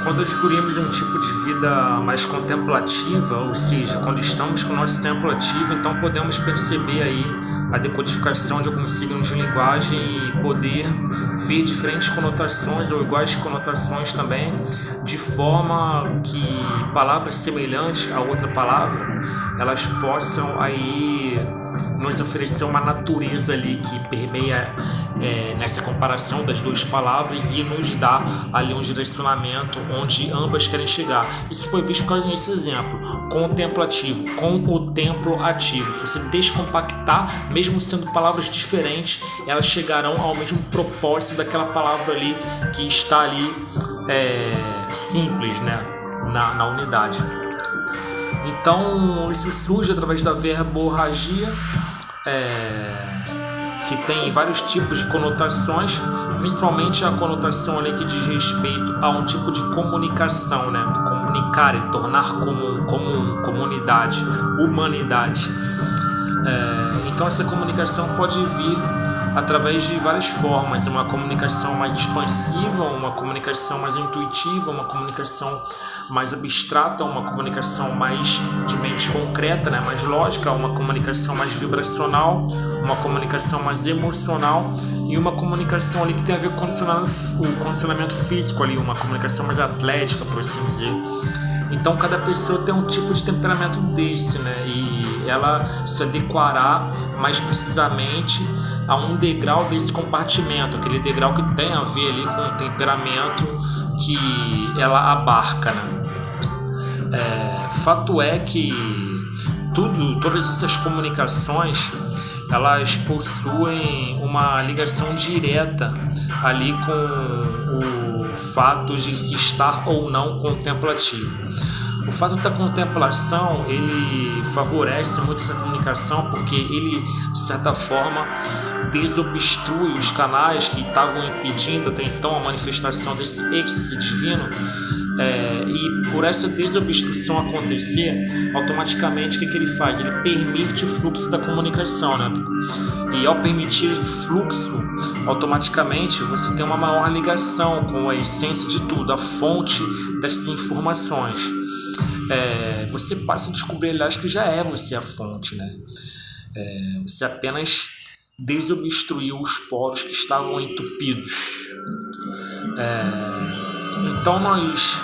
Quando adquirimos um tipo de vida mais contemplativa, ou seja, quando estamos com o nosso tempo ativo, então podemos perceber aí a decodificação de alguns signos de linguagem e poder ver diferentes conotações ou iguais conotações também, de forma que palavras semelhantes a outra palavra, elas possam aí nos oferecer uma natureza ali que permeia nessa comparação das duas palavras e nos dá ali um direcionamento onde ambas querem chegar. Isso foi visto por causa desse exemplo, contemplativo, com o templo ativo. Se você descompactar, mesmo sendo palavras diferentes, elas chegarão ao mesmo propósito daquela palavra ali que está ali simples, né, na unidade. Então isso surge através da verborragia, que tem vários tipos de conotações, principalmente a conotação ali que diz respeito a um tipo de comunicação, né? Comunicar e tornar comum, comunidade, humanidade. Então essa comunicação pode vir através de várias formas, uma comunicação mais expansiva, uma comunicação mais intuitiva, uma comunicação mais abstrata, uma comunicação mais de mente concreta, né, mais lógica, uma comunicação mais vibracional, uma comunicação mais emocional e uma comunicação ali que tem a ver com o condicionamento físico ali, uma comunicação mais atlética, por assim dizer. Então cada pessoa tem um tipo de temperamento desse, né? E ela se adequará mais precisamente a um degrau desse compartimento, aquele degrau que tem a ver ali com o temperamento que ela abarca, né? Fato é que todas essas comunicações, elas possuem uma ligação direta ali com o fato de se estar ou não contemplativo. O fato da contemplação, ele favorece muito essa comunicação porque ele, de certa forma, desobstrui os canais que estavam impedindo até então a manifestação desse êxtase divino. E por essa desobstrução acontecer, automaticamente o que ele faz? Ele permite o fluxo da comunicação, né? E ao permitir esse fluxo, automaticamente você tem uma maior ligação com a essência de tudo, a fonte dessas informações. Você passa a descobrir, aliás, que já é você a fonte, né? Você apenas desobstruiu os poros que estavam entupidos. Então nós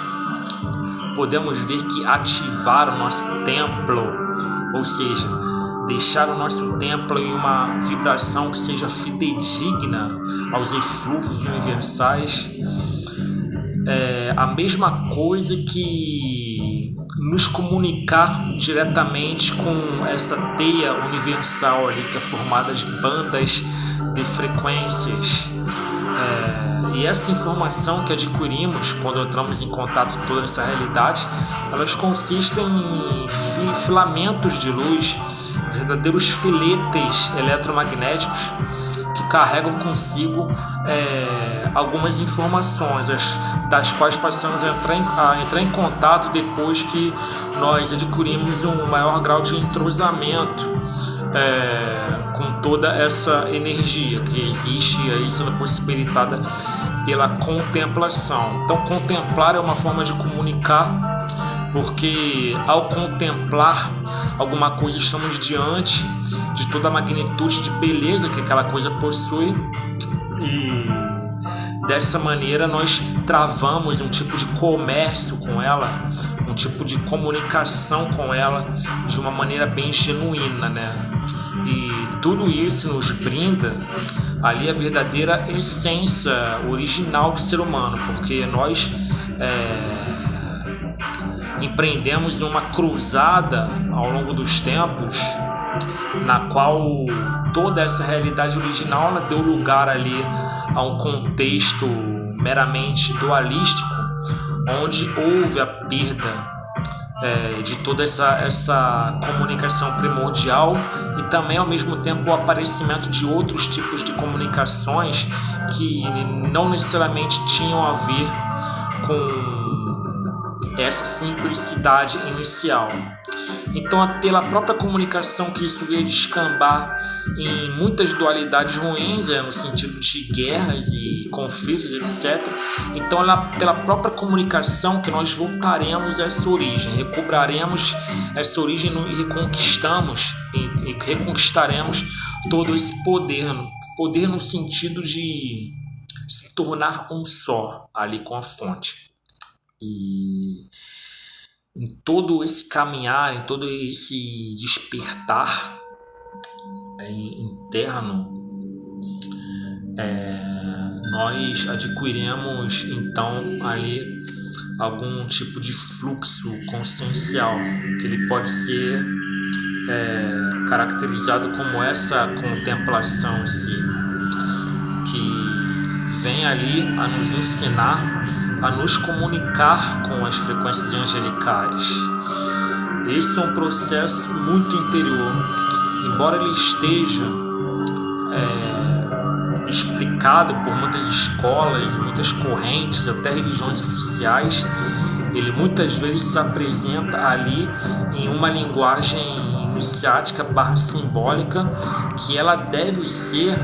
podemos ver que ativar o nosso templo, ou seja, deixar o nosso templo em uma vibração que seja fidedigna aos eflúvios universais, é a mesma coisa que nos comunicar diretamente com essa teia universal ali que é formada de bandas de frequências. E essa informação que adquirimos quando entramos em contato com toda essa realidade, elas consistem em filamentos de luz, verdadeiros filetes eletromagnéticos que carregam consigo algumas informações, das quais passamos a entrar em contato depois que nós adquirimos um maior grau de entrosamento com toda essa energia que existe aí sendo possibilitada pela contemplação. Então contemplar é uma forma de comunicar, porque ao contemplar alguma coisa estamos diante de toda a magnitude de beleza que aquela coisa possui e dessa maneira nós travamos um tipo de comércio com ela, um tipo de comunicação com ela de uma maneira bem genuína, né? E tudo isso nos brinda ali a verdadeira essência original do ser humano, porque nós empreendemos uma cruzada ao longo dos tempos, na qual toda essa realidade original ela deu lugar ali a um contexto meramente dualístico, onde houve a perda de toda essa comunicação primordial e também ao mesmo tempo o aparecimento de outros tipos de comunicações que não necessariamente tinham a ver com essa simplicidade inicial. Então, pela própria comunicação que isso veio descambar em muitas dualidades ruins, no sentido de guerras e conflitos, etc. Então, pela própria comunicação que nós voltaremos a essa origem, recobraremos essa origem e reconquistaremos todo esse poder no sentido de se tornar um só ali com a fonte. E em todo esse caminhar, em todo esse despertar interno, nós adquiriremos então ali algum tipo de fluxo consciencial, que ele pode ser caracterizado como essa contemplação em si, que vem ali a nos ensinar a nos comunicar com as frequências angelicais. Esse é um processo muito interior, embora ele esteja explicado por muitas escolas, muitas correntes, até religiões oficiais. Ele muitas vezes se apresenta ali em uma linguagem iniciática / simbólica, que ela deve ser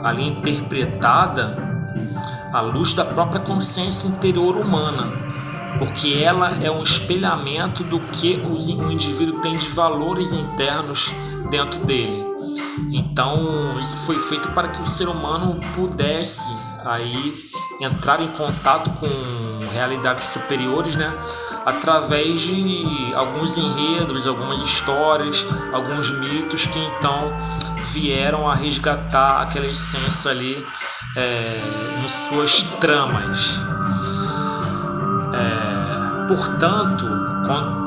ali interpretada à luz da própria consciência interior humana, porque ela é um espelhamento do que o indivíduo tem de valores internos dentro dele. Então isso foi feito para que o ser humano pudesse aí entrar em contato com realidades superiores, né? Através de alguns enredos, algumas histórias, alguns mitos que então vieram a resgatar aquela essência ali em suas tramas. Portanto,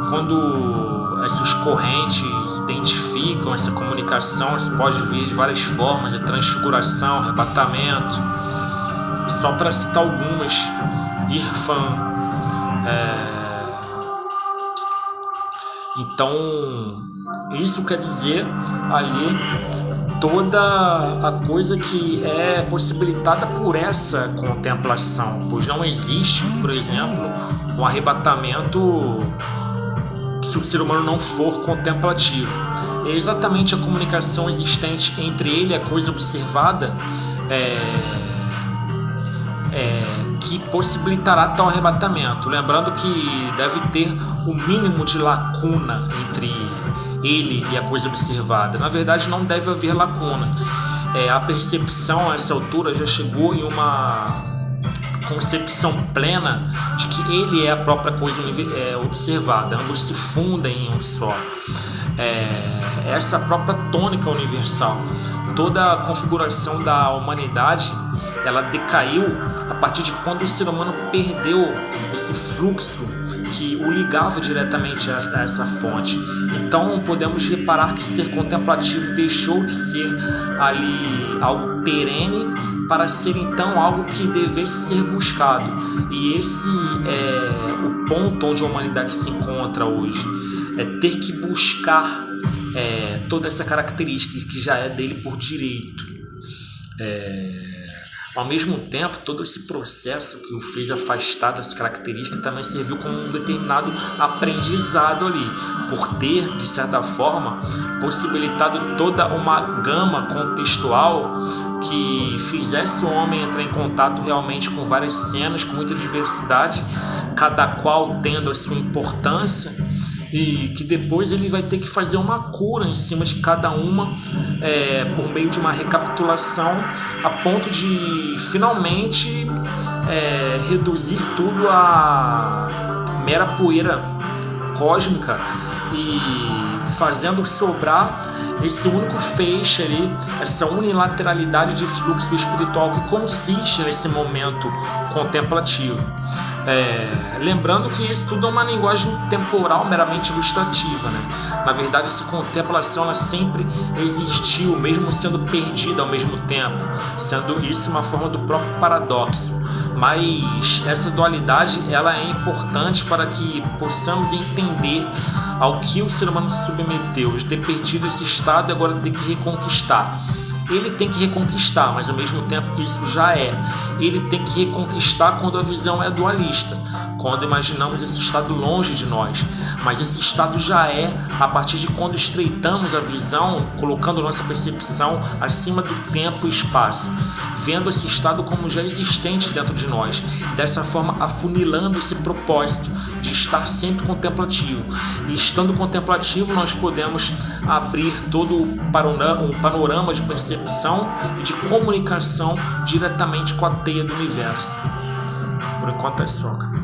quando essas correntes identificam essa comunicação, você pode ver de várias formas: a transfiguração, arrebatamento, só para citar algumas, Irfan. Então, isso quer dizer ali toda a coisa que é possibilitada por essa contemplação, pois não existe, por exemplo, um arrebatamento se o ser humano não for contemplativo. É exatamente a comunicação existente entre ele e a coisa observada que possibilitará tal arrebatamento. Lembrando que deve ter o mínimo de lacuna entre ele e a coisa observada. Na verdade, não deve haver lacuna. A percepção a essa altura já chegou em uma concepção plena de que ele é a própria coisa observada. Ambos se fundem em um só. Essa própria tônica universal. Toda a configuração da humanidade, ela decaiu a partir de quando o ser humano perdeu esse fluxo que o ligava diretamente a essa fonte. Então podemos reparar que ser contemplativo deixou de ser ali algo perene para ser então algo que devesse ser buscado. E esse é o ponto onde a humanidade se encontra hoje, ter que buscar toda essa característica que já é dele por direito. Ao mesmo tempo, todo esse processo que o fez afastar dessa característica também serviu como um determinado aprendizado ali, por ter, de certa forma, possibilitado toda uma gama contextual que fizesse o homem entrar em contato realmente com várias cenas, com muita diversidade, cada qual tendo a sua importância, e que depois ele vai ter que fazer uma cura em cima de cada uma, por meio de uma recapitulação, a ponto de finalmente reduzir tudo a mera poeira cósmica e fazendo sobrar esse único feixe ali, essa unilateralidade de fluxo espiritual que consiste nesse momento contemplativo. Lembrando que isso tudo é uma linguagem temporal meramente ilustrativa, né? Na verdade, essa contemplação ela sempre existiu, mesmo sendo perdida ao mesmo tempo, sendo isso uma forma do próprio paradoxo. Mas essa dualidade ela é importante para que possamos entender ao que o ser humano se submeteu, de ter perdido esse estado e agora ter que reconquistar. ele tem que reconquistar, mas ao mesmo tempo isso já é. Ele tem que reconquistar quando a visão é dualista, quando imaginamos esse estado longe de nós. Mas esse estado já é a partir de quando estreitamos a visão, colocando nossa percepção acima do tempo e espaço, vendo esse estado como já existente dentro de nós, dessa forma afunilando esse propósito de estar sempre contemplativo. E estando contemplativo, nós podemos abrir todo um panorama de percepção e de comunicação diretamente com a teia do universo. Por enquanto é só, cara.